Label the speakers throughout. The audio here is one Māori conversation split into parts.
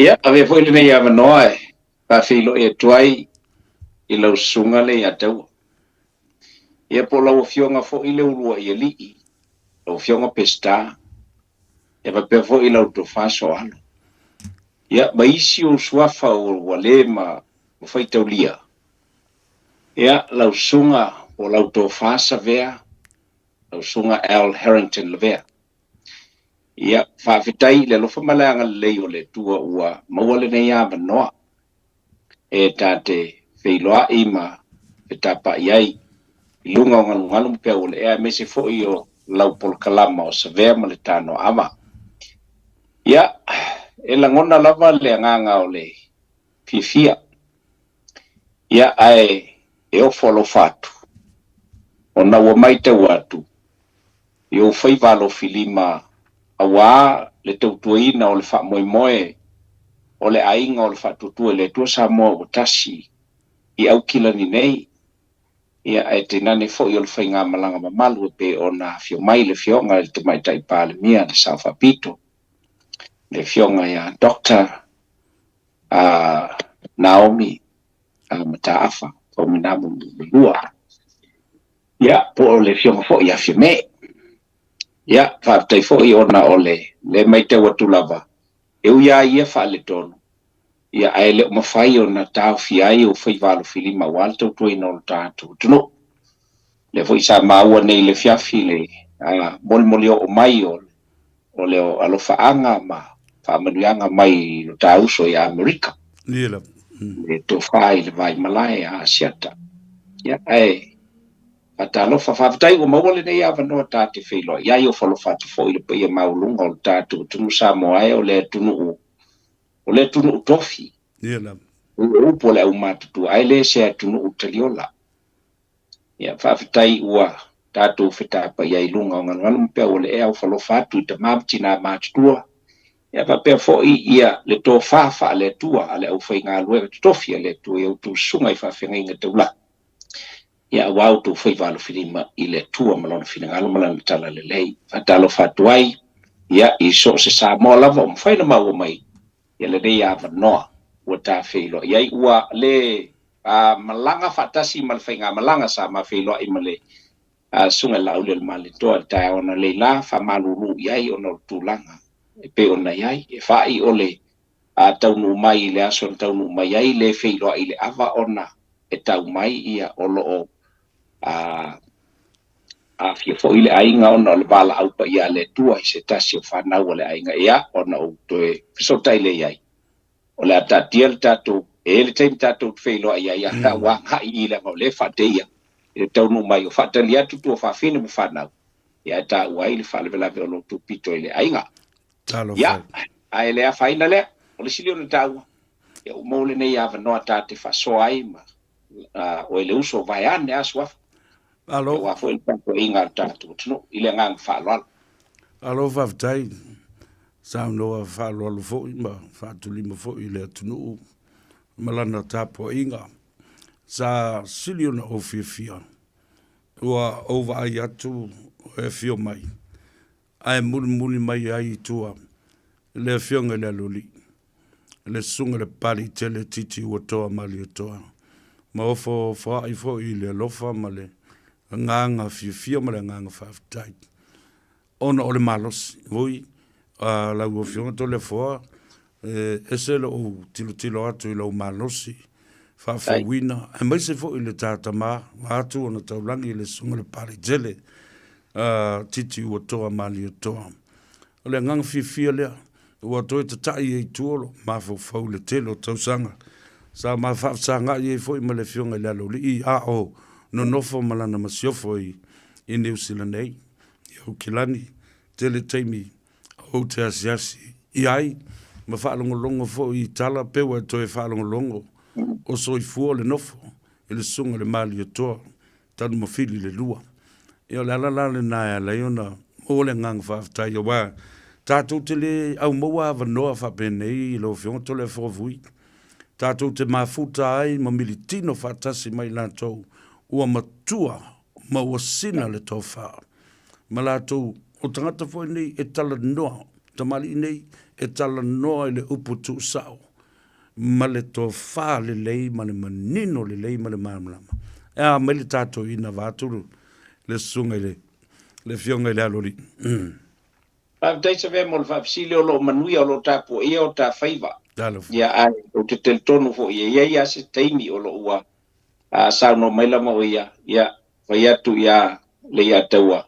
Speaker 1: Ia, ave foi le nei ava noa pa filo e tuai I lau sunga le ia tau. Ia po lau fionga fo I le urua I li lau fionga pesta. Ia pa pe fo I lau to faso alo. Ia maisi o suafa o wale ma fai tau lia. Ia lau sunga o lau to fasa vea. Lau sunga Al Harrington le vea. Ia whawhitai le lofa malanga lei o le tua ua mawale nei ava noa. E tate wheiloa ima e tapa iai lunga o nganu pe o le ea mese fo I o lau pol kalama o savea ma le tano ama. Ia, e langona lava le nganga o le fifia. Ia ai e o folo fatu. O na ua mai te watu. I o fai valo filima awa le tautuaina o le wha moe moe o le ainga o le wha tutua le tua sa moa o tasi I au kila ni nei. Ia e te nane fo I o le whai ngā malanga mamalu pe o na fio mai le fionga le te mai tai pāle mia le Saufa Pito. Le fionga ia Dr. Naomi Mataafa o minamu lua. Ia po o le fionga fo ia fio me. Ia whaatai fo I ona o le mai te watu lava. E uia ia wha le tono. Ia ai le mawhai o na tau fiai o whai valo filima wal tau tui no le tātu. Tuno, le fo isa maua nei le fiafi le moli o mai o le o alofa anga ma whaamanuanga mai no tauso I Amerika.
Speaker 2: Lila.
Speaker 1: Le to whai le vai malai a Asiata. Ia ai, ata alofa whaafitai o mawale nei awa noa tāte whailo. Ia I o whalofatu fo I le pa ia maulunga o le tātu. Tunu sa moae o le tunu tofi.
Speaker 2: Lila.
Speaker 1: Upo le au matutu. Ai le se tunu utaliola. Ia whaafitai ua tātou whetapa ia I lunga o nganu mpea o le ea o whalofatu I ta mabtina matutua. Ia whapea fo ia le tō whawha le tua ale au whai ngā lue tofi le tua I au tū sunga I whawhenga inga taula. Ia wau tū whai walo whirima I le tua malona whina ngalo malana tala le lei. Whatalo whatuai ia I so se sa moa lava o mwhaina maua mai. Ia le rei awa noa ua tā whailo. Ia I ua le malanga whatasi ma le whai ngā malanga sa ma whailo I ma le sunga lau le mali toa tae ona le la whamalulu iai ona o tūlanga. E pe ona iai, e whai o le taunu mai I le aso taunu mai iai le whailo I le awa ona e tau mai ia o loo fia fo I le ainga ona o le bala aupa ia le tua I se tasi o whanau o le ainga ia ona o toe fisotai le iai. O le atatia le tātou, e le taimi tātou te whailo ia ia ka wanga I le mau le whateia. E taunu mai o whatali atu tua whawhine mo whanau. Ia e tā uai le whalewelawe o lo tupito I le ainga. Ia, ai lea whaina lea, o le sili o le tāua. Ia umole nei awa noa tāte whasoa ai ma o ele uso vai ane asu afu.
Speaker 2: Alo.
Speaker 1: Ia wafo ele tātou inga tātou tino, I le ngang whaaloalo.
Speaker 2: Alo whawtai. Sao noa whaaloalo fo I ma whaatulima fo I le atunu. Malana tāpo inga. Sa sili ona o fia. Ua ova ai atu e fio mai. Ai muli mai ai tua. Le fionga le aluli. Le sunga le pali tele titi ua toa mali toa. Ma ofo fo ai fo I le lofa ma le nganga fia ma le nganga whaftai. Ona o le malos. Voi, la ua fionga to le foa. Ese le o tilo atu I lau malosi. Whawhawina. E mai se fo I le tāta maa. Atu ona taulangi le sunga le pali tele. Titi ua toa mali toa. O le nganga fia lea. Ua toi te tai e tuolo. Mafo fau le telo tausanga. Sa ma whaafsanga I e fo I ma le fionga I lalo li. I a o no nofo malana masiofo I New Zealand nei. I au kilani. Tele teimi. O te asiasi. I ai. Ma whaalongolongo fo I tala pewa e toi whaalongolongo. O so I fuo le nofo. I le sunga le mali toa. Tanu mawhili le lua. Ia le alala le nae le ona o le ngang whaaftai o wā. Tātou te le au maua wanoa whapenei I lo fionga to le whawui. Tātou te mafuta ai ma militino whaatasi mai lātou. Ua matua maua sina le tau wha. Ma lātou o tangata fwoi nei e tala noa. Tamali nei e tala noa i le upu tu sao. Ma le tō whā le lei, ma le manino le lei, ma le māmalama. E a me le tātou ina vāturu, le sunga i le fionga i le alori.
Speaker 1: Dai se ve mo le fafsili o lo manui o lo tapu ia o ta faiva.
Speaker 2: Talofu.
Speaker 1: Ia ai o te teltonu fo ia se taimi o lo ua. Sa no mai lama o ia vai atu ia le ia taua.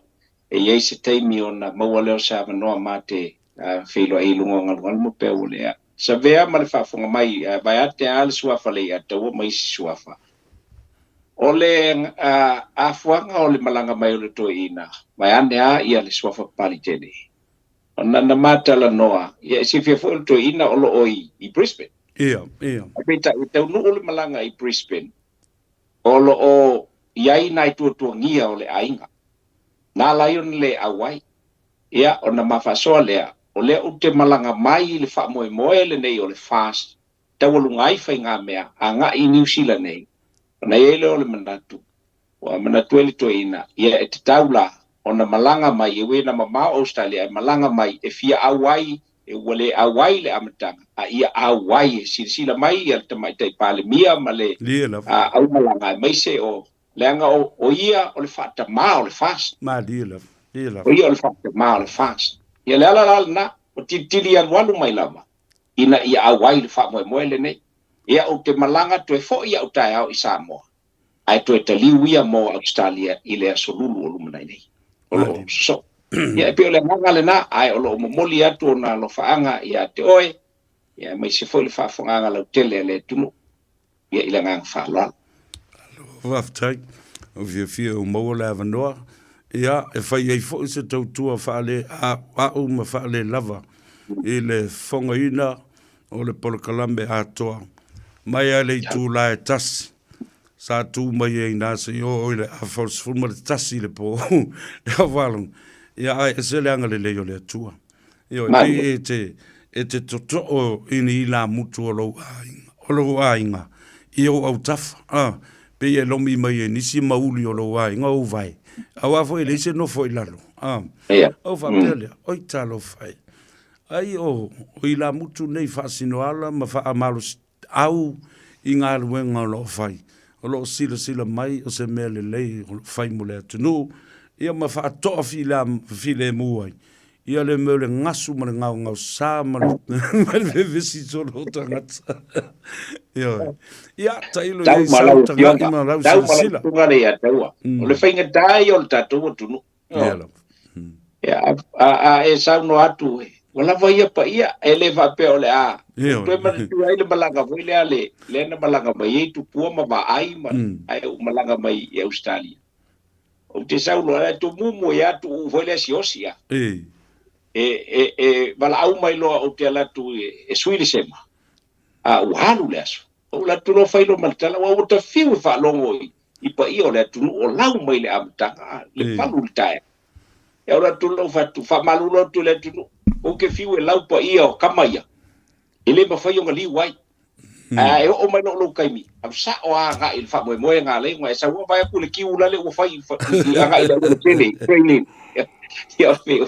Speaker 1: E ia se taimi o na maua leo sa manoa mate whilo e ilungo ngal mo pe o lea. Sa vea ma le whafonga mai vai ate ale suafa le ia taua mai si suafa. O le afuanga o le malanga mai o le toi ina. Vai ane ia le suafa pali tene. Na mata la noa. Ia si fia fo to ina o lo oi i Brisbane.
Speaker 2: Ia.
Speaker 1: Apita te no o le malanga i Brisbane. O lo o iai nai tu ngia o le ainga. Na lion le awai. Ia o na mafasoa lea. O le o te malanga mai le fa moe le nei o le fast. Te walungai fai ngā mea. A ngā i New Zealand nei. Na ele o le manatu. O manatu ele to ina. Ia e te taula. O na malanga mai e wena mamao Australia e malanga mai e fia awai e wale awai le amatanga a ia awai e sila mai e te mai te pale mia ma le au malanga mai se o leanga o ia o le fata ma o le fast
Speaker 2: ma dila
Speaker 1: o ia o le fata ma o le fast ia le ala na o titili an walu mai lava ina ia awai le fa moe le nei ia o te malanga to e fo ia o tai au i Samoa ai to e te liwia mo Australia i le asolulu o lumanai nei so ia pe le manga le na ai o lo momoli atu na lo faanga ia te oe ia mai se foi le fa fonga la tele le tunu ia ile ngang fa lo
Speaker 2: waftai o fia o mo la vanoa ia e fai ai fo se tau tua fa le a o ma fa le lava ile fonga ina o le polokalambe atoa mai ale tu la tas sa tu mai e nasa yo ile a fors fuma de tasi le po ya valon ya ai se le anga le yo le tua yo e te to o ini la mutu lo ainga yo au taf pe e lo mi mai ni si mauli o lo ainga o vai awa foi le se no foi lalo o fa pele o talo fai ai o ila mutu nei fasino ala ma fa amalo au inga luenga lo fai o lo sila mai o se mele lei o fai mo le tunu ia ma fa to file muai ia le mele ngasu ma ngau sa ma le visi so lo tangata ia tailo ia sa tangata ma la sila
Speaker 1: ngale ia taua o le fainga dai o tatu tunu ia e sa no atu wala vai pa ia eleva pe ole a tu ma tu ai le malanga foi le ale le na malanga mai tu pu ma ba ai ma ai malanga mai e Australia o te sa no ala tu mumo ya tu foi le siosia wala au mai lo o te ala tu e suile sema a uhalu le aso o la tu no fai lo maltala wa o ta fiu fa longo i pa ia ole tu o lau mai le amtanga le palu tai e ora tu lo fa malu lo tu le tu o ke fiu e lau pa ia o kamaia ele ma fai o ngali wai e o mai no lo kaimi am sa o nga il fa mo nga le nga sa o vai ku le ki ula le o fai nga ila o tele training ia fiu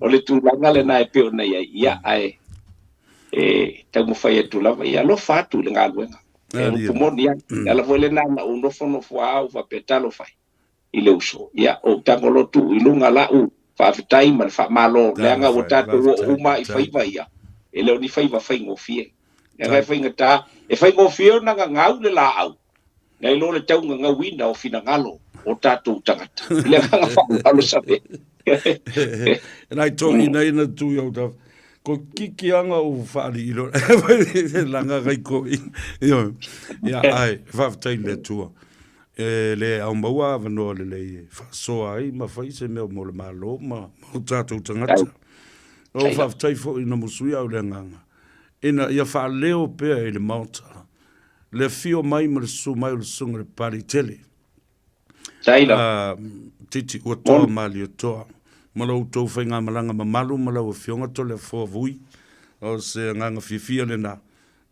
Speaker 1: o le tu nga le na e pe na ia ai ta mo fai tu la ia lo fa tu le nga luenga e mo ni ala vo le na o no fo no fo au va petalo fai ile uso ia o tangolo tu ilunga la u fa fitai ma fa malo lenga o tato uma i fai vai ele o ni fai va fai ngofie e fai ngata e fai ngofie na ngau le la au nei lo le tau nga wina o fina ngalo o tato tangata ile nga fa alo sabe
Speaker 2: and I told you na tu yo da ko kiki anga o fa li lo langa gai ko yo ya ai fa fitai le tua le au maua vano le fa so ai ma fa se me mo le malo ma o tatou tangata o fa tai fo ina musuia o le nganga ina ia fa leo pe le mauta le fio mai ma le su mai o le sunga le pari tele
Speaker 1: taila
Speaker 2: titi o to mali o to ma lo to fa nga malanga ma malu ma lo fionga to le fo vui o se nganga fifia le na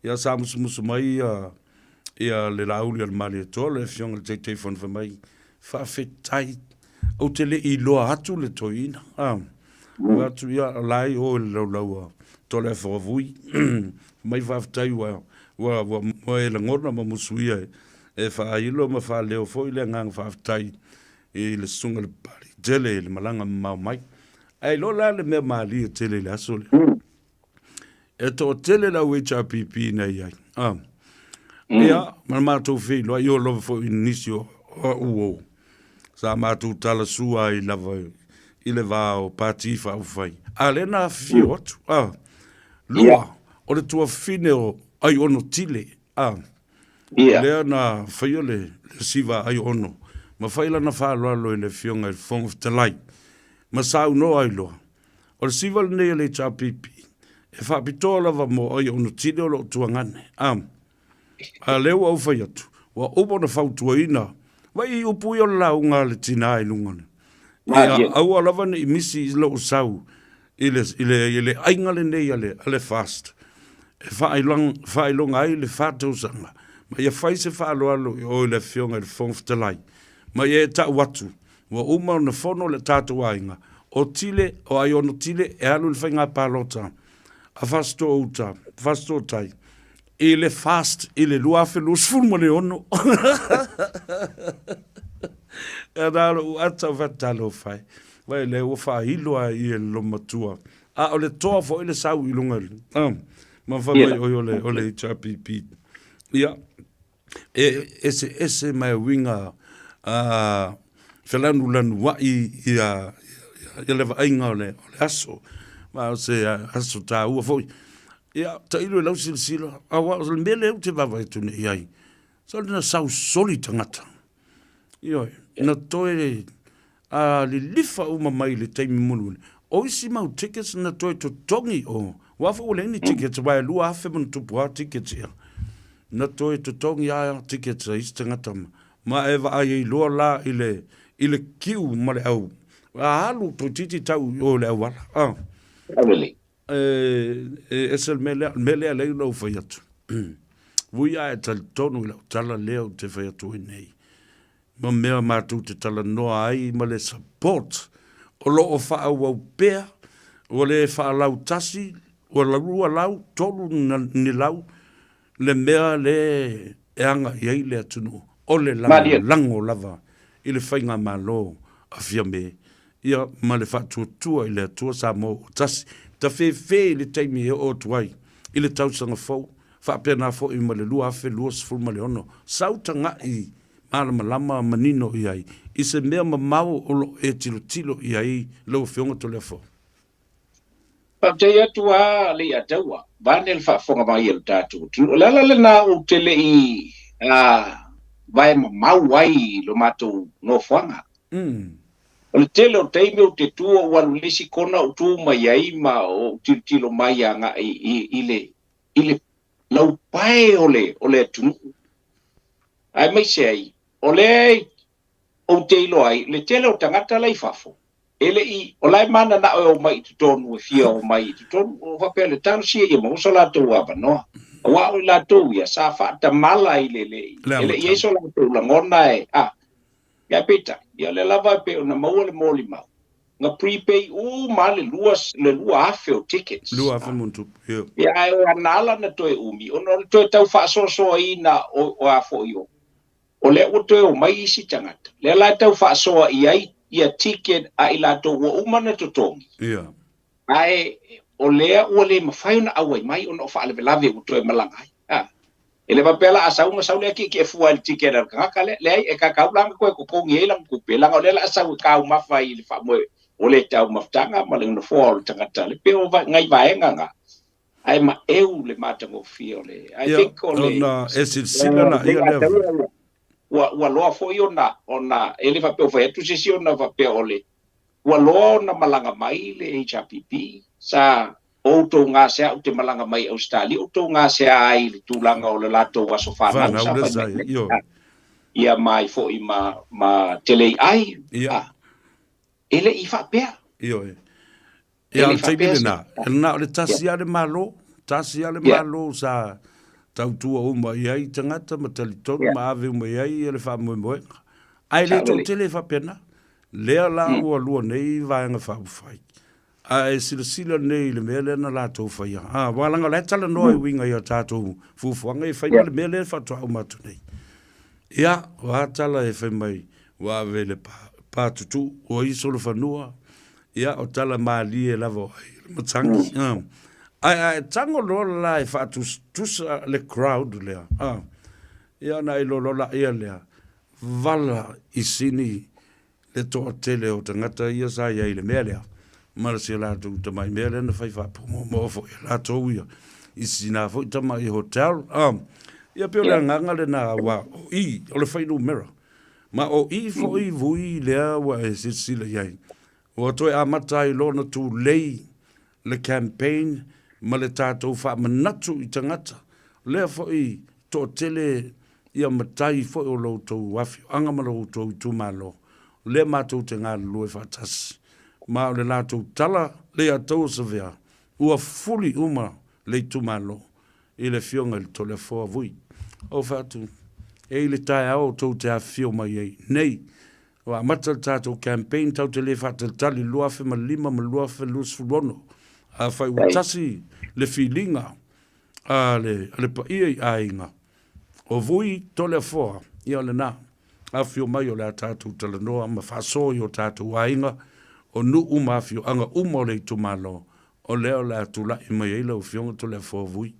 Speaker 2: ia sa musu mai ia le lauli al mali to le fiong le te fa mai fa fetai o te le i loa atu le toina wa tu ia lai o lo lo to le fo vui mai va tai wa e la ngona ma musuia e fa ilo ma fa leo fo ile ngang fa tai e le sunga le pari tele le malanga mai ai lo la le me mali tele la sole e to tele la HRPP na ia ia ma to fi lo io lo fo inisio o sa ma tu tala sua i lava i le va o pati fa fai ale na fiot lua o le tua fine o ai ono tile le na faiole le siva ai ono ma faila na fa lo le fionga il fong of the light ma sa no ai lo o le siva ne le chapipi e fa pitola va mo ai ono tile o lo tuangane a le o fai atu wa obo na fautuaina vai upu yo la unga le tina i lungana au alava ni misi lo sau ile ainga le nei ale fast e fa ilong ai le fatu sanga ma ia fai se fa alo o le fionga le fong ftalai ma ia ta watu wa uma na fono le tatu ainga o tile o ai ono tile e alu le fainga palota a fasto uta fasto tai ile fast ile luafe lus fulmo le ono era o ata vatalo fai vai le o fa hilo ai lo matua o le toa fo ile sau ilunga ma fa mai o le HRPP ia ese mai winga felanu lanu wa ia le va inga le aso ma se aso ta u fo ia ta ilo lau silsila awa le mele u te vava e tune iai so na sau soli tangata ia na toe li lifa uma mai le taimi munu o isi mau tickets na toe to tongi o wafa ule ni tickets wai lua hafe mun tupua tickets ia na toe to tongi a tickets a isi tangata ma eva ai lua la ile kiu ma le au a halu to titi tau o le au wala
Speaker 1: really
Speaker 2: ese mele ale no foi atu vui a tal tonu la tala leo te foi atu nei ma mea matu te tala noa ai ma le support o lo o fa au pea o le fa lau tasi o la rua lau tolu ni lau le mea le anga i le atunu o le lango lava i le whainga malo a fiame ia ma le fatu tua i le atua sa mo tasi ta fe le taimi o tuai i le tausanga fau fa pena fo i ma le lua fe lua sful ma le ono sautanga i malama manino i ai i se mea mamau o lo e tilo i ai lo fionga to le fo
Speaker 1: Pabjai atua le atawa banel fa fonga mai el tatu la na o tele i vai mamau ai lo mato no fanga o le tele o teime o te tua o alulisi kona o tu mai ai ma o tilo mai anga ile lau pae ole tunu ai mai se ai ole o teilo ai le tele o tangata lai fafo ele i o lai mana na o mai tonu e fia o mai tonu o va pele tan si e mo so la to wa no wa o la to ya sa fa ta mala ile ele i so la to la ngona e ya pita ya le lava pe na mo le moli ma nga prepay ma le lua afe o tickets
Speaker 2: lua afe muntu
Speaker 1: ya o anala na to e umi o no to tau fa so ina o afo yo o le o to o mai si tangata le la tau fa so ai ia ticket a ila to o umana to tongi ai o le mafai na awai mai ono fa le lave o to e malangai ele va pela asa uma saule ki e fu al ticket al kale le e ka blanca ko ngi lang ku pela o le la asa ka uma fai le fa mo o le tau maftanga ma le no fo tangata le pe o ngai vai nga ai ma eu le mata mo fiole I think o le
Speaker 2: na ese sila na ia le
Speaker 1: wa loa fo ona ele va pe fa tu sesi ona va pe ole wa loa na malanga mai le HRPP sa o to nga se o te malanga mai Australia o to nga se ai le tulanga o le lato wa sofa na sa ia mai fo i ma tele ai ele I fa pe
Speaker 2: ia te bina na le tasia le malo sa tau tua uma iai tangata ma talitonu ma ave uma iai ele wha moe ai le tau tele wha pena lea la ua lua nei vaenga wha ufai ai sila nei le mele na la to fa ya wala nga le tala no i winga ya tato fu nga fa le mele fa to ma tu nei ya wa tala e fa mai wa vele pa tu o i solo fa no ya o tala mali e lavo mo tangi ai tango lo la e fa tu le crowd le ya na i lo la ia le vala isini le to tele o tangata ia sa ia le mele mara se la tu te mai mele na fai fa mo fo la to ia isina fo te mai hotel ia pe la nganga le na wa i o le fai no mera ma o i fo i vui le wa e se le ia o to a matai lo na tu lei le campaign ma le tato fa manatu i tangata le fo i to tele ia matai fo o lo to wafi anga ma lo to tu malo le matou te ngā lue whaatasi. Ma o le lātou tala le atau sa vea. Ua fuli uma le tumalo i le fionga le tole fōa vui. O whātu, e le tae au tau te a fio mai ei. Nei, wa mata tātou campaign tau te le whātatali luafe ma lima ma luafe lusfulono. A whai utasi le filinga a le pa iei a inga. O vui tole fōa i o le nā. A fio mai o le tātou tala noa ma whaso i o tātou ainga o nu uma fio anga uma o le tumalo o leo le atula i mai eila o fionga to le fōvui.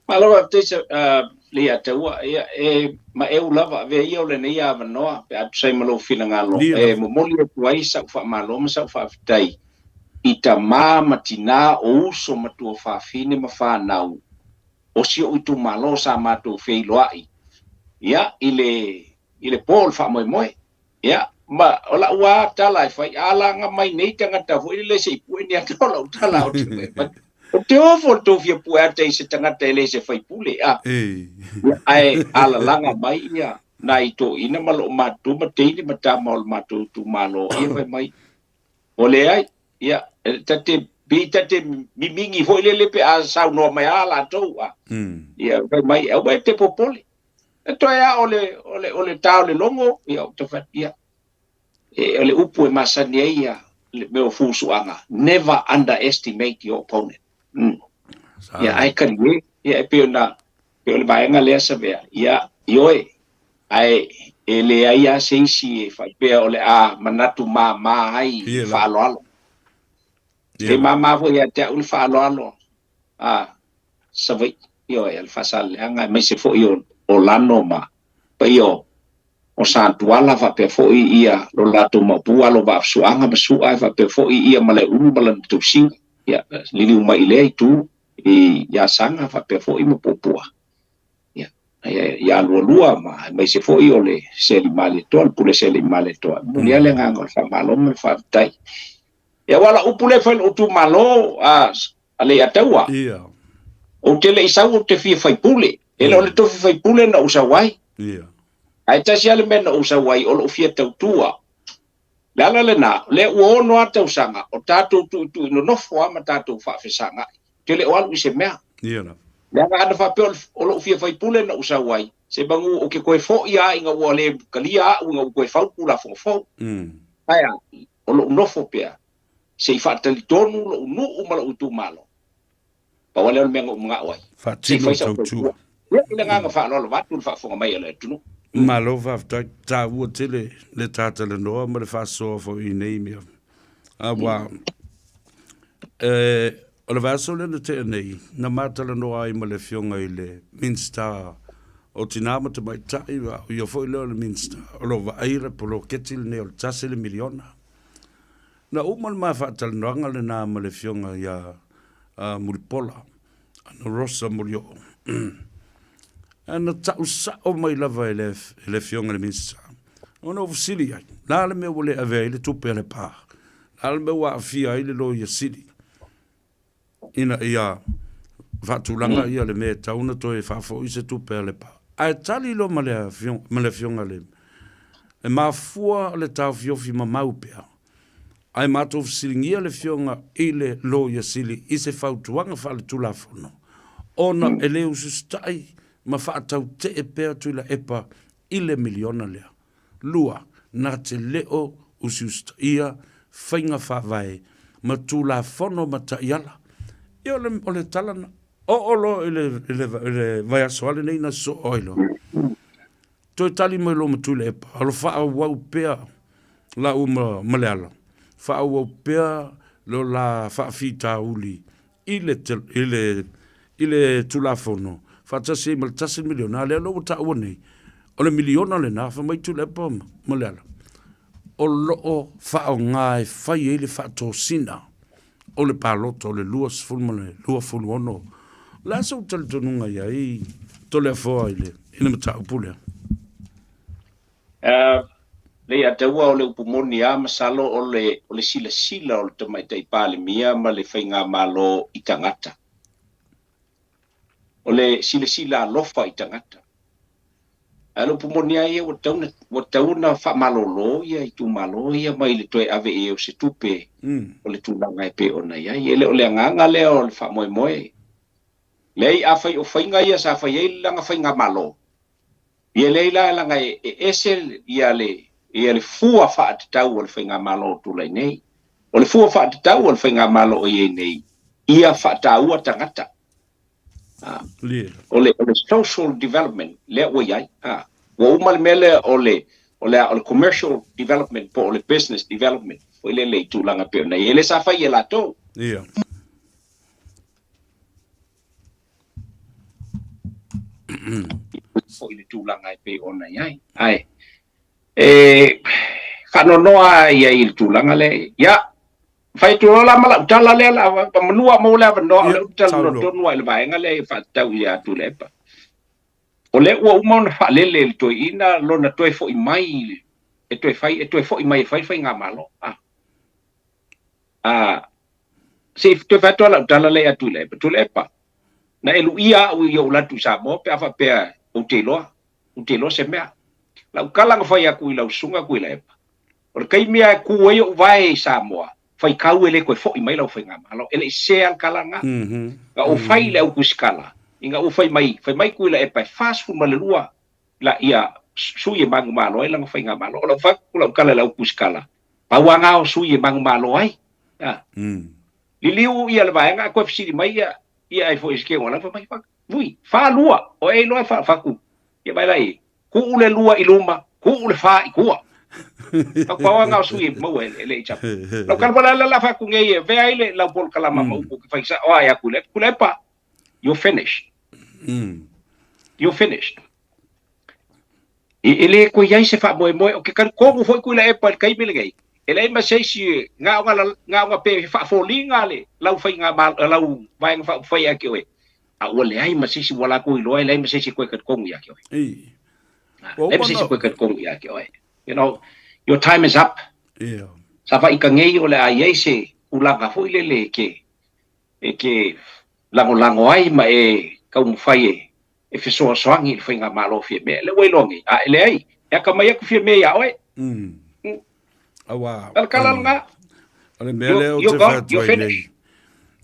Speaker 1: Malawa tesa le ataua ma e ulava ve ia o le nei ava noa pe atu sai malo fina ngalo mo moli e tuai sa ufa malo ma sa ufa fitai i ta ma tina o uso matua whawhine ma whanau o si o itu malo sa matua wheiloai. Ya ile Paul fa moe ya ma ola wa tala fa ala nga mai nei tanga ta fu ile se pu ni atola tala o te ofo to fia pu ate se tanga tele se fa pule ai ala langa mai ya nai to ina malo matu matei mata mal matu tu malo e fa mai ole ai ya tate tate mingi fo ile pe a sa no mai ala to ya fa mai e te popole to ya ole tau le longo ia to fatia ole upu e masani ia me o fusuanga never underestimate your opponent ya ai kan ia pe ole baenga le sabe ya yoe ai ele ia sensi fa pe ole a manatu ma ai fa lo e mama vo ya te ul fa lo sabe yo el fasal anga me se fo yo o lano ma pa yo o santuala fa pe fo ia lo lato ma bua lo va suanga ma sua fa pe fo ia ma le malan tu sing ya lili uma ile tu ya sanga fa pe fo mo popua ya lua ma me se fo yo le seli male to pule seli male to ni ale nganga fa malo me fa tai ya wala upule fa tu malo ale atawa o te le isa o te fi fai pule ele ole tofi fai pule na usawai ai tasi ale mena usawai o fia tautua lala le na le o no ata usanga o tato tu no fo ama tato fa fesanga te le o alu se mea le ana fa pe o fia fai pule na usawai se bangu o ke koe fo ia inga o le kalia o nga koe fau pula fo aya o no fo pe se fa tali tonu o no o mala utu malo pa wale o mengo mga wai
Speaker 2: si fai tautua
Speaker 1: ile nga fa lo vatu fa fo mai ele tunu
Speaker 2: malo va ta u tele le tata le no ma le fa so fo i nei mi wa o le va so le te nei na mata le no ai ma le fionga ile Minster o tinama te mai tai wa yo fo le Minster o lo va aire po lo ketil ne o tase le miliona na o ma fa tal no nga le na ma le fionga ya Muripola ana rosa murio ana tausa o mai lava ele fionga le Minster ono fusili ai la le me wole ave le tupe le pa la me wa fia ile lo ya sili ina ia fatulanga ia le me tauna to e fa fo ise tupe le pa ai tali lo ma le fionga le e ma fua le tau fiofi ma maupea ai mato fisilingia le fionga ile lo ya sili ise fautuanga fa le tulafono ona ele usustai ma fa tau te e pea tu la epa ile miliona lea lua na te leo usustai fainga fa vai ma tu la fono ma ta iala. E ole talana. O lo ele vai asoale nei na so oilo. Toi tali mai lo matu le pa. Alo faa wau pea la ma leala. Faa wau pea lo la faa fita uli. Ile tula fono. Faa tasi mal tasi miliona. Le lo ta uane. Ole miliona le na. Faa mai tu le pa ma leala. O loo faa o ngai fai ele faa to sina. Ole paloto le luas fulmane. Lua fulu ono. La so tal tonunga ya I tole fo ile. Ina mata upule.
Speaker 1: Le ia taua o le upumoni a masalo o le sila o le tamaitai pale mia ma le whainga malo I tangata. O le sila alofa I tangata. A le upumoni a ia wa tauna wha malolo ia I tu malo ia mai le toe ave e o se tupe o le tūlanga e pe ona ia. Ia o le anganga lea o le wha moe moe. Lei a whai o whainga ia sa whai e langa whainga malo. Ia leila langa e esel ia le fua wha atatau o le whainga malo o tūlai nei. O le fua wha atatau o le whainga malo o ie nei. Ia wha ataua tangata. O le social development lea ua iai. Wa umale mele o le commercial development po o le business development. O ile le tūlanga peo nei. Ele sa whai e lato.
Speaker 2: Ia.
Speaker 1: O ile tūlanga e pe ona iai. Ai. Kanonoa ia I le tūlanga le. Ia. Fai tu la mala utala le la manua mo le no le utala no tonu ile vaenga le fa tau ia tu le pa. O le ua uma na fa le le to ina lo na toi fo I mai e toi fo I mai fai nga malo. Se toi fa to la utala le atu le pa. Na elu ia u ia ula tu sa mo pe afa pe utelo se mea. La ukala nga fai aku ila usunga ku ile pa. O kai mea ku e vai sa mo. Fai kau ele koe fo I mai lau fai ngā malo. Ele se al kalanga. Nga o fai le au kuskala. Inga o fai mai ku ila e pai fast food malelua. La ia sui e mangu malo e langa fai ngā malo. O la faku lau kala lau kuskala. Pauanga o sui e mangu malo ai. Liliu ia le vaenga koe fisiri mai ia ai fo iske ngona fai mai faku. Vui, fa lua. O e loa faku. Ia mai lai. Ku ule lua iluma. Ku ule fa I kua. Pau ngau sui mo ele chap. Lau kan pala la fa ku ngai ve ai le lau pol kala mama ku fa isa o ai ku le pa. You're finished. You're finished. Ele ko yai se fa mo o ke kan ko foi ku le pa kai mele ngai. Ele ma sei si nga pe fa fo linga le lau fa nga lau vai fa fa ya ke we. A ole ai ma sei si wala ku lo ai ma sei si ko ka ko ya ke we. Le ma sei si ko ka ko ya ke we. You know, your time is up.
Speaker 2: Yeah.
Speaker 1: Safa I ka ngei o le ai se ulanga foi le ke lango ai ma e ka un fai e feso soangi foi nga malo fie me le wei longi a ele ai e ka mai ku fie me ya oi.
Speaker 2: Awa.
Speaker 1: Al kalal nga.
Speaker 2: Ale mele o te fa tu nei.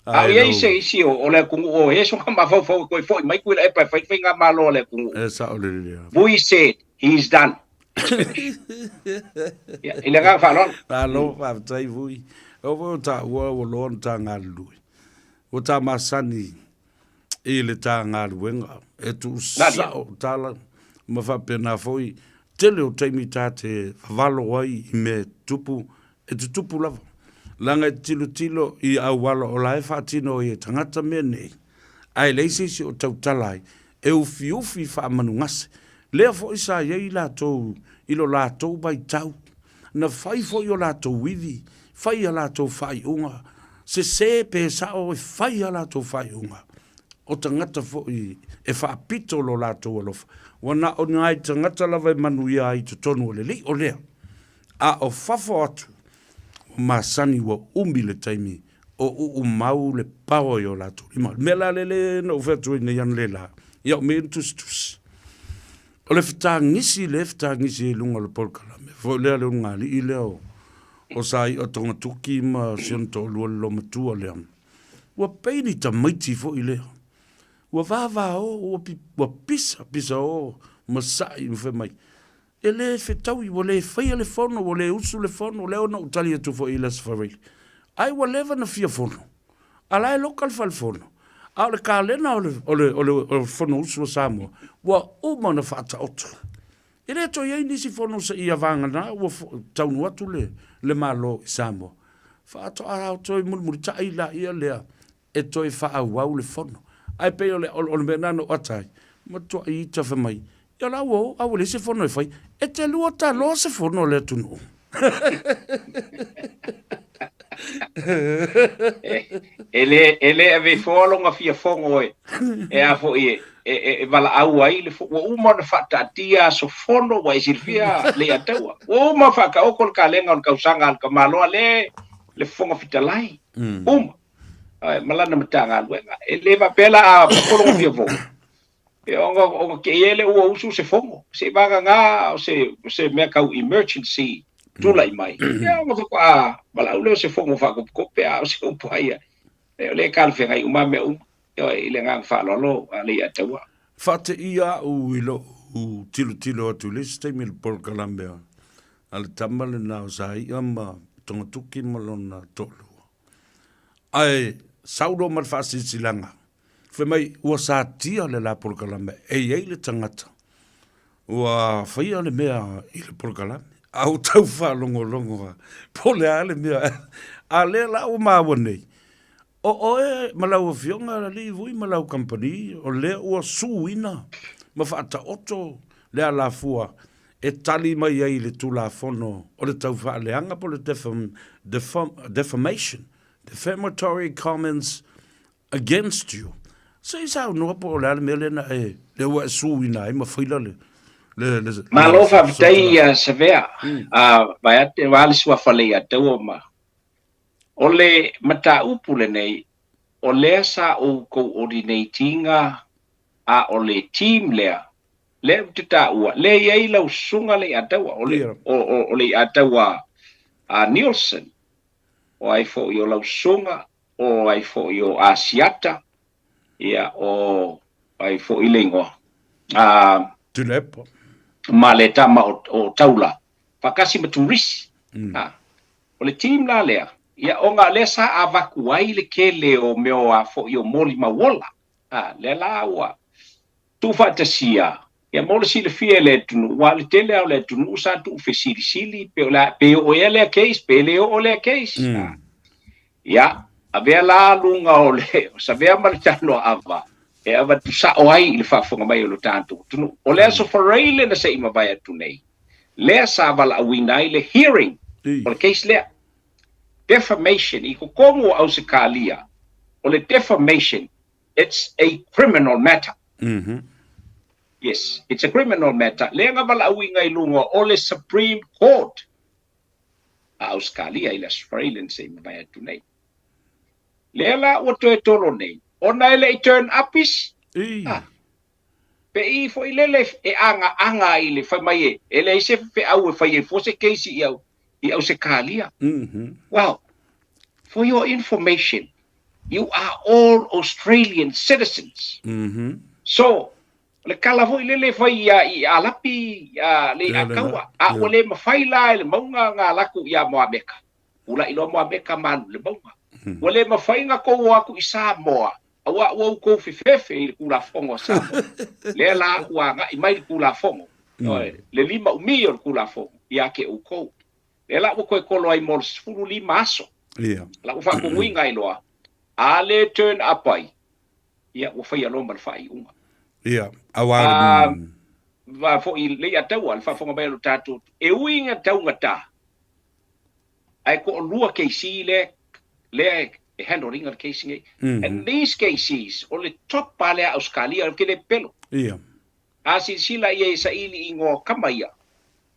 Speaker 1: Ai se si o le ku o e so ka ma fo foi mai ku le e pa fai nga malo le ku.
Speaker 2: Esa o le.
Speaker 1: We said he's done. Ile nga fa lon.
Speaker 2: Ta lo fa tai vui. O vo ta wo lo ta ngalu. O ta masani ele ta ngalu wenga. E tu sa o tala ma fa pena foi tele o taimi tate valo wai me tupu e tupu lava. Langa tilo I awalo o lai fa tino e tangata me nei. Ai leisi si o tautalai e ufi fa manungase. Lea fo isa ye I latou, ilo latou bai tau. Na fai fo yo latou wivi, fai a latou fai unga. Se pe sa o e fai a latou fai unga. O tangata fo I e fa pito lo latou alofa. Wana o ngai tangata lava manuia ai to tonu o le li o lea. A o fafo atu, o masani wa umile taimi, o mau le pao yo latou. Mela lele no fetu ina yan lela. Ia me tus. O le fitangisi e lunga le polkala me. Fo lea le ungali I leo. O sai o tonga tuki ma sionto lua lo matua lea. Ua peini ta maiti fo I leo. Ua vava o, ua pisa o, masai mfe mai. E le fetau I wale fai le fono, wale usu le fono, leo na utali atu fo I le safari. ai wa leva na fia fono ala local fal fono a le kalena o le fono usu Samoa wa uma na fata otu ele to ye nisi fono se ia vanga na wa taunu atu le malo Samoa fata a to mul tai la ia le e to fa wa le fono ai pe o le menano atai ma to i ta fa mai ya la wo a le se fono e fai e te lua ta lo se fono le tunu
Speaker 1: ele ave folo nga fia fongo e a fo e vala au ai le fo uma na fata tia so fono wa silfia le atawa uma fa ka okol ka lenga on ka usanga ka malo le fongo fitalai malana matanga luenga ele va pela a folo fia fongo e onga ke ele o usu se fongo se vaga nga se me ka emergency tulai mai ya mo ko bala ule se fongo fa ko pe a se o paia le kalfe ngai uma me ile nga fa lo ale atawa
Speaker 2: fate ia u ilo u tilo atu le stemil por kalambea al tamale na sai ama tonga tuki malona tolu ai saudo mal fasi silanga fe mai ua sa tia le la por kalambea ei le tangata ua faia le mea i le por kalambea au tau fa longo pole ale mea ale la o mawa nei o e malau fionga li vui malau company o le o suina ma fata oto le ala fua e tali mai ai le tula fono o le tau fa le anga po le defamation defamatory comments against you so isa no po le ale mele na e le o suina e ma faila le
Speaker 1: Malofa vitai sevea vai ate wale sua fale atu ma ole mata upule nei ole sa o coordinatinga a ole team le tita ua le ye la usunga le atu ole atu a Nielsen o ai fo yo la usunga o ai fo yo asiata ia o ai fo ilengo
Speaker 2: tulepo
Speaker 1: ma le tama o taula fakasi maturisi o le team la lea ia onga le sa avakuai le kele o meo a fo yo moli mawola le la wa tu fantasia ia moli si le fie le tunu wa le tele o le tunu sa tu fesili pe o ele case pe le o le case ia avea la lunga o le sa vea maltano ava e ava tu sa o ai le fafonga mai o lo tanto tunu o le so foreile na sei ma vai atu nei le sa vala awinai le hearing o le case le defamation i kokomo au se kalia o le defamation it's a criminal matter yes it's a criminal matter le nga vala awinai lunga o le Supreme Court au skalia ila foreile sei ma vai atu nei le la o to tolo nei ona ele turn upis pe i fo ilele e anga ile fa mai ele se fe au fa ye fo se case i au se kalia wow for your information you are all Australian citizens so le kala fo ilele fa i alapi le akawa a ole mafaila le maunga nga laku ya moabeka ula ilo moabeka man le maunga ole mafainga ko aku isa moa awa wo ko fefefe i kula fongo sa le la wa nga i mai kula fongo le lima umi o kula fongo ya ke u ko le la ko ko lo ai mol fulu lima aso la u fa ko winga i loa ale turn up ai ya u fa ya lo mal fa i unga
Speaker 2: awa
Speaker 1: va fo i le ya tawa fa fongo ba lo tatu e winga taunga ta ai ko lua ke sile le handling of casing and these cases only top pale Australia ke le pelo asi sila ye sa ili ingo kamaya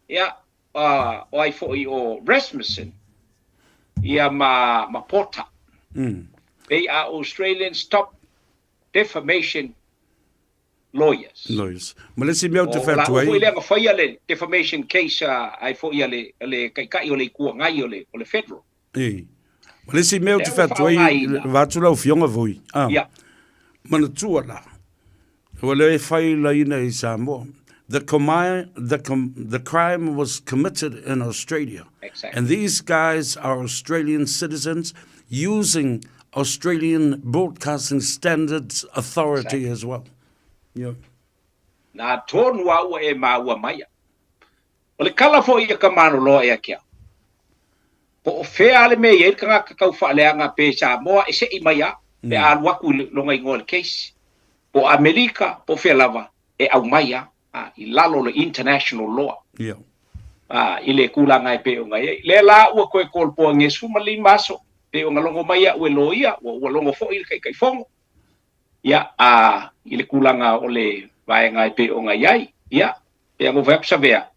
Speaker 1: ya o ai fo o Rasmussen ya ma porta they are Australians top defamation lawyers
Speaker 2: malesi meu te fa tu ai
Speaker 1: o le fa le defamation case ai fo ia le kai o le ku ngai o le federal
Speaker 2: Malesi meu te fatu ai vatula o fionga voi. Mana tua la. Wale e fai la ina i Samoa. the crime was committed in Australia.
Speaker 1: Exactly.
Speaker 2: And these guys are Australian citizens using Australian Broadcasting Standards Authority as well. Yeah.
Speaker 1: Na tonu au e maua maia. O le kala fo ia ka mano loa ea kia. Po o fea ale me ia ka ngaka kau whaaleanga pe sa moa e se i maia pe aluaku longa ingoa le case. Po Amerika po fea lava e au maia i lalo le international law.
Speaker 2: Yeah.
Speaker 1: I le kulanga e pe o ngai. Le la ua koe kolpo ngesu mali maso. Pe o ngalongo maia ue loia ua longo fo i kai fongo. Ia i le kulanga o le vaenga e pe o ngai ai. Ia, pe ango vepsa vea.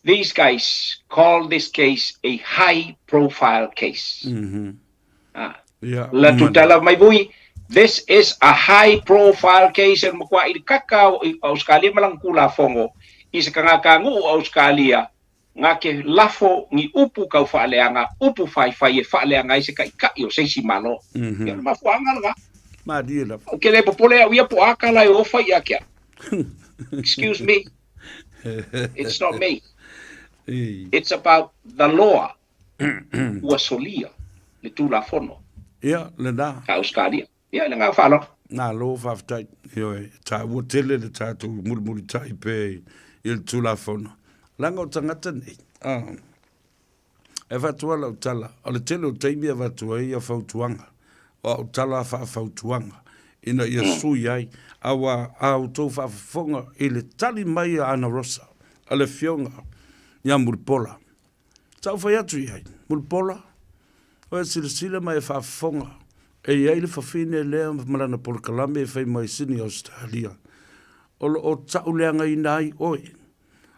Speaker 1: These guys call this case a high-profile case.
Speaker 2: Yeah.
Speaker 1: La tutala mai bui, this is a high-profile case and mukwa i kakao i Australia malang kula fongo. Isa ka kangu Australia ngake lafo ni upu kau faaleanga, upu fai e faaleanga isa kai o seisi malo. Ya mafuanga nga.
Speaker 2: Ma dia la.
Speaker 1: Kele popole ia po akala e ofa ia kia. Excuse me. It's not me. It's about the law. Ua solia le tula fono.
Speaker 2: Yeah, le na.
Speaker 1: Ka Australia. Ia le ngā whalo.
Speaker 2: Nā lo whaftai. Ioi, tā ua tele le tātou muri tai pe il tula fono. Langa o tangata nei. E whatua lau tala. O le tele o teimi e whatua i a whautuanga. O tala whautuanga. Ina ia sui ai. Awa au tau whafonga i le tali mai a Ana Rosa. A le fionga. Ia Muripola. Tau whai atu i ai. Muripola. O e sila mai whafonga. E iai le whawhine lea marana Polokalame e whai mai Sydney, Australia. O tau leanga i nai oe.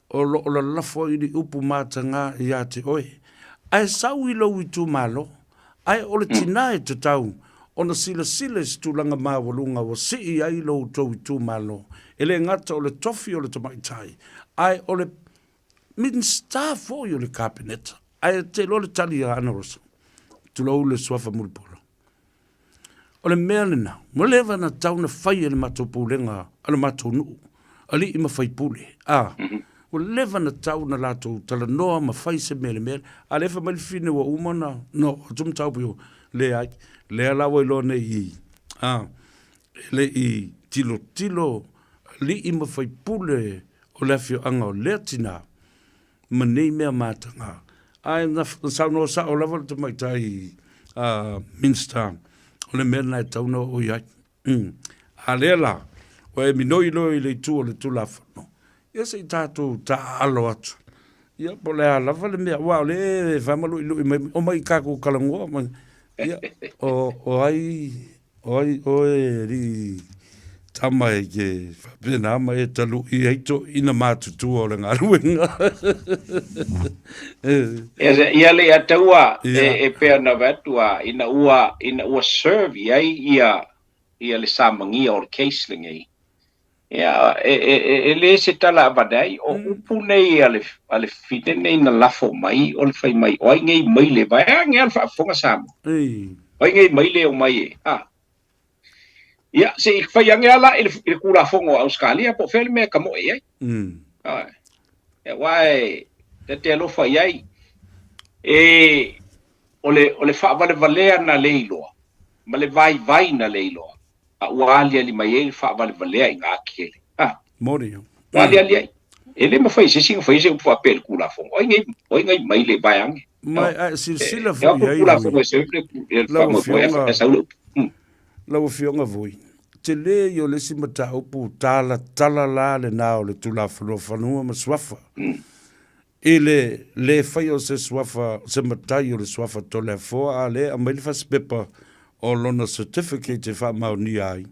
Speaker 2: O la lafo i ni upu mātanga i a te oe. Ai sau i lau i tū malo. Ai o le tina e te tau. O na sila si tūlanga māwalunga o si i ai lau tau i tū malo. E le ngata o le tofi o le tamaitai. Ai o le midden star fo i o le kabineta. Ai te lo le tali a Ana Rosa. Tulau le swafa Muripola. O le mea lena, mo lewa na tau na whai e le matou pūlenga, a le matou nuu, ali i ma whai pūle. O lewa na tau na latou tala noa ma whai se mele mele, a lewa mai fine wa umana, no, o tum tau pio, le ai, le alawa i lo ne i, le i tilo, li i ma whai pūle, o le fio anga o lea tina, ma nei mea mātanga. Ai, na sau no sa o lewa te mai tai, Minster, o le mea nai tauna o iai. A lea la, o e minoi loi le tu o le tu la whano. Ia se i tātou tā alo atu. Ia po le alawa le mea, wao le whamalo i lui, o mai kako kalangoa. Ia, o e ri tamai ke whapena ama e talu i heito ina mātutu o le ngā ruenga.
Speaker 1: Ia le ataua e pea na vatua ina ua serve ia le samangia o le case lingei. Ia e le se tala avadai o upu nei ale fite nei na lafo mai o le fai mai o ai ngei mai le vai ngai al whaafonga sama. O ai ngei mai le o mai e. Ia se i fai ange ala i le kula fongo a Australia po fele mea kamo e ai. E wai te alofa iai o le whaavale valea na leiloa ma le vai na leiloa a ua alia li mai e le whaavale valea i ngā kele
Speaker 2: Mori
Speaker 1: alia ai e le ma fai se singa fai se upu apel kula fongo o ingai mai le vai ange
Speaker 2: mai a silsila fai ai
Speaker 1: kula fongo e sempre e whaamo fo e saulo
Speaker 2: lau fionga vui te le yo le simata upu tala la le nao le tula whanua ma swafa le fai o se swafa se matai o le swafa to le foa a le a mai le faspepa o lona certificate e wha mau ni ai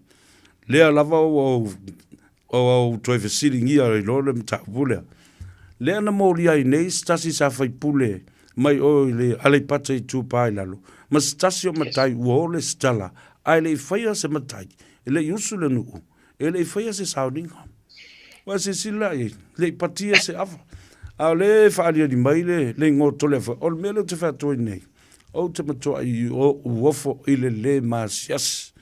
Speaker 2: le a lava o toi fasiri ngia i lo le mta pulea le ana mori ai nei stasi sa fai pule mai o le ale pata i tupai lalo ma stasi o matai uo le stala ai le fai o se matai ele yusu le nuu, ele fai se sauninga. Wa se sila le patia se ava. A le whaalia di mai le ngō le wha. O le mele te whaatoi nei. O te matoa i o uofo i le masias.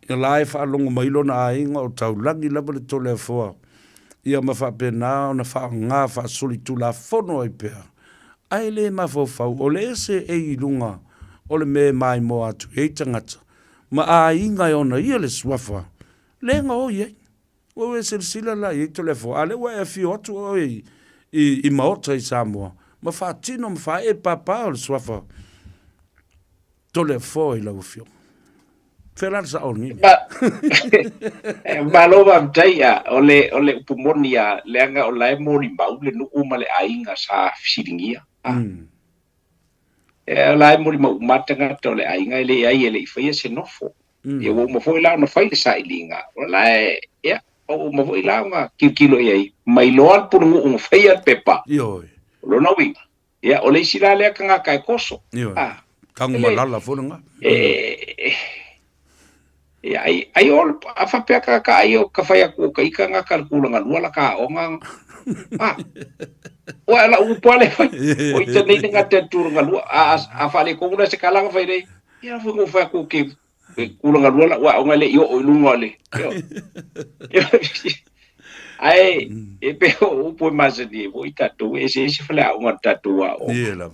Speaker 2: I lai whaalongo mailo na ainga o tau langi laba le tole wha. ia mawhapena ona whaanga whaasoli tula fono ai pea. Ai le mawhawhau o le ese e i lunga o le me mai mo atu e tangata. Ma a inga ona ia le swafa. Le nga o ye. O e sila la i to le fo. Ale wa e fi otu o i maota i Samoa. Ma whaatino ma wha e papa o le swafa. To le fo i lau fio. Whelan sa o nini.
Speaker 1: Malova mtaia ole upumonia leanga o lai mori mau le nuku ma le ainga sa fisiringia. Lai mori mau matanga to le ainga le ai ele ifai se nofo. Ia wo mo foi la no fai sa ilinga. Lai ia o mo foi la nga kilo ia mai loal por un fai al pepa.
Speaker 2: Yo.
Speaker 1: Lo no winga. Ia ole sila le kanga kai koso.
Speaker 2: Kang malala fo nga.
Speaker 1: Ai ol afa peka ka ai o ka fai aku ka ika nga kalkula nga luala ka o nga wala upale fai o ita nei nga tentur nga lua afa le ko na se kala nga fai dei ia fu ngo fa ku ke kula nga luala wa nga le yo o lunga le ai e pe o po mas di o ita to e se fala o nga tatu wa o
Speaker 2: ia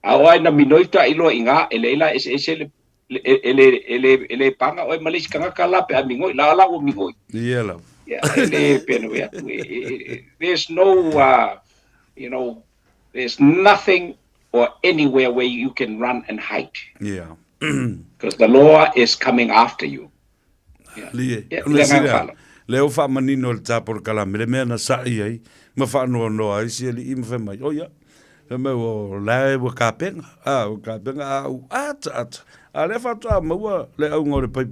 Speaker 1: ai na minoita ilo inga elela ese ele panga o malis kanga kala pe amingo la o mingo
Speaker 2: yeah
Speaker 1: ele peno ya there's no there's nothing or anywhere where you can run and hide because the law is coming after you
Speaker 2: leo fa manino le tapor kala me na sa ai ma fa no ai si ele im fa mai oya me o la o kapenga o kapenga at ale fatua maua le au ngore pai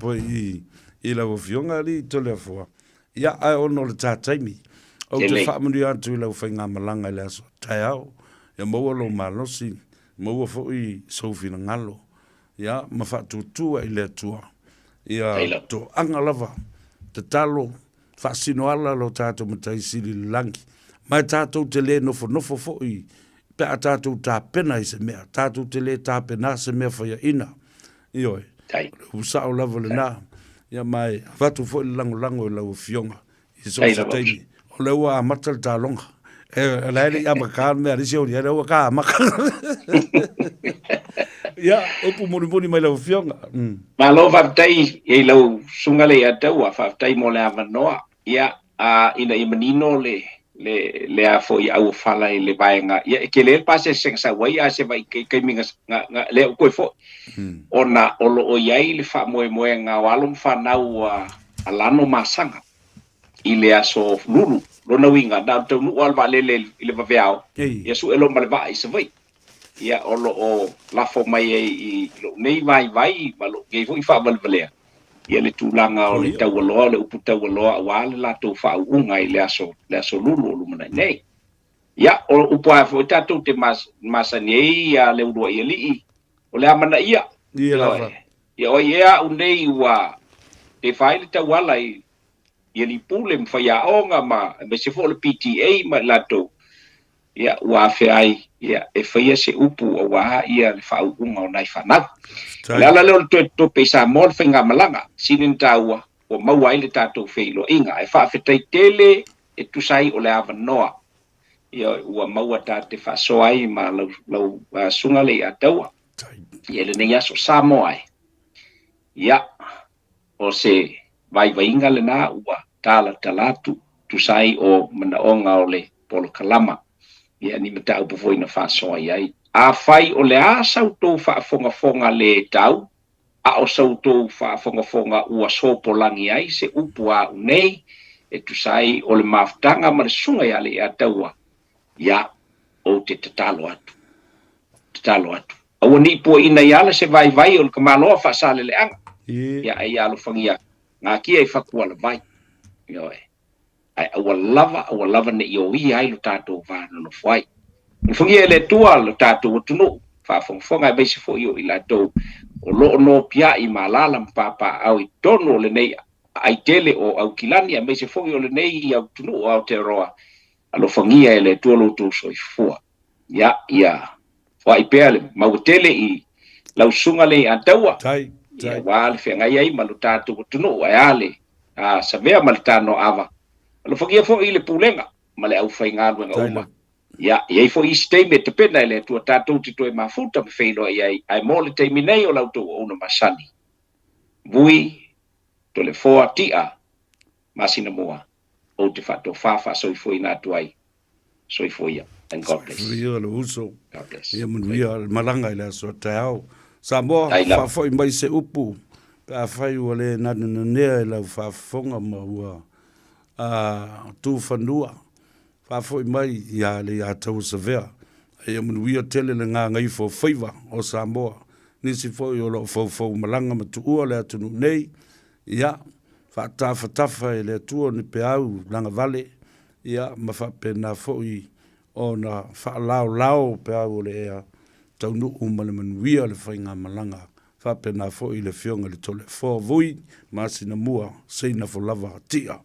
Speaker 2: i la fionga li to le fo ia ai ono le tataimi o te family atu le whainga malanga le aso tai au ia maua lo malosi maua fo i sofina ngalo ia ma fatutua i le atua ia to anga lava te talo fasino ala lo tato matai sili langi mai tato te le nofo fo i pe a tato ta pena i se mea tato te le ta pena se mea fa ia ina Ioi. Usa o lava le na. Ia mai, whatu fo i lango i lau fionga. I so sa teimi. O leu a matal ta longa. E laere i amaka mea risi o ni, e leu a ka amaka. Ia, upu muni mai lau fionga.
Speaker 1: Ma lo whaftai i lau sungale i atau a whaftai mo le avanoa. Ia, ina i manino le a fo i au fala i le baenga. Ia, ke le pase sengsa wai a se vai kei minga le o koe fo. Ona olo o iai le wha moe nga walum whanau a lano masanga i le aso lulu lona winga na tau nu alwa lele i le waweao ia su elo malewa i se vai ia olo o lafo mai i lo nei vai ma lo gei fo i wha walwalea ia le tūlanga o le tau aloa le upu tau aloa wa le lato wha unga i le aso lulu o lumana nei ia o upu a fo tatou te masani ia le urua i li o le amana ia ia o ia unei wa te faile ta wala i li pule mfaya onga ma se fo le PTA ma lato ia wa fe ai ia e faia se upu o wa ia le fa unga o nai fana la le to pesa mol fenga malanga sinin taua o mawai le tato feilo inga e fa fe tele e tu sai o le avanoa ia wa maua te fa so ai ma lau sunga le ataua ia le nei aso Samoa ia o se vai-vainga le na ua tala talatu tu sai o manaonga o le polo kalama ia ni mata upu foi na fasoa ai a fai o le a sautou whaafonga le tau a o sautou whaafonga ua sopolangi ai se upu a unei e tu sai o le maftanga ma le sunga ia le a taua ia o te tatalo atu awa ni po ina yala se vai o le kamaloa whaasale le anga ia ai alo whangia ngā kia i whakua le vai ai awa lava ne i o i ai lo tātou whāna no whai le whangia le tua lo tātou atunu whaafonga e beise fo i o i lātou o loo no pia i malala mpapa au i tono le nei ai tele o au kilani a beise fo i o le nei i au tunu o au te roa alo whangia e le tua lo tō so i fua ia wai pele mau tele i lau sunga le ataua ia wale whengai ai malu tātou tunu ai ale sa vea maltano ava lo fakia fo ile pulenga male au fai ngalo nga uma
Speaker 2: Taila.
Speaker 1: ya ye fo i stay me te pena ile tu tatu ti to mafuta me feilo ai mo le te minei o lauto ona masani vui to le fo atia masina moa o te fato fafa so foi na tuai so foi ya and God bless.
Speaker 2: Fria le uso.
Speaker 1: God bless.
Speaker 2: Ia manuia malanga ile so tau. Samoa
Speaker 1: Taila.
Speaker 2: fa foi mai se upu. Ka fai o le na ne la fa fonga ma ua. Tu fanua. Fa foi mai ia le ya tau severa. Ia manuia tele le nga ngai fo favor o Samoa. Nisi foi o lo fo malanga ma tu ua le atunu nei. Ia fa tafa le tu ni pe au langa vale. Ia ma fa pena foi ona fa lao pe au le ea tau nu umale manuia le whainga malanga fa pena foi le fionga le tole fo vui masina mua seina fo lava tia